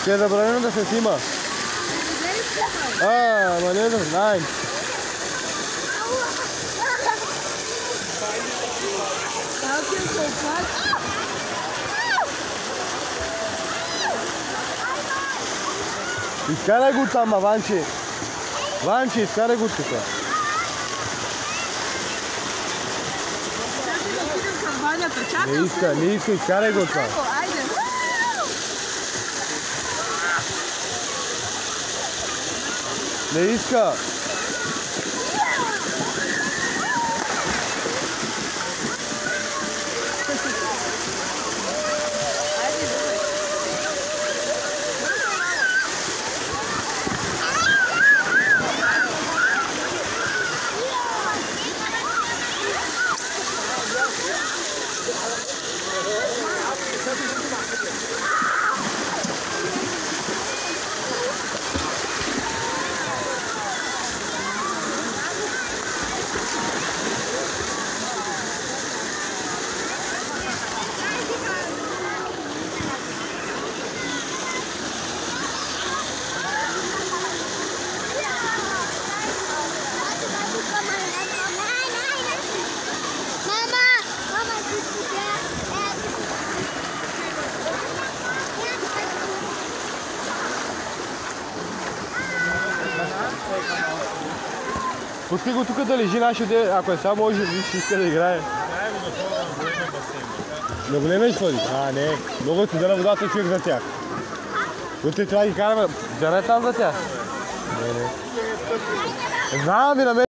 Ще е забранено да се снима. Ама не знаем. Изкарай го там, Ванче. Ванче, изкарай го тук. Не иска, изкарай го там. Не иска. Пусти го тук да лежи нашия де, ако е само може, ще иска да играе. На големия сходи? А, не. Много ти дана водата човек за тях. Утре трябва да ги караме. Дана е там за тях? Не. Знам ви на мен.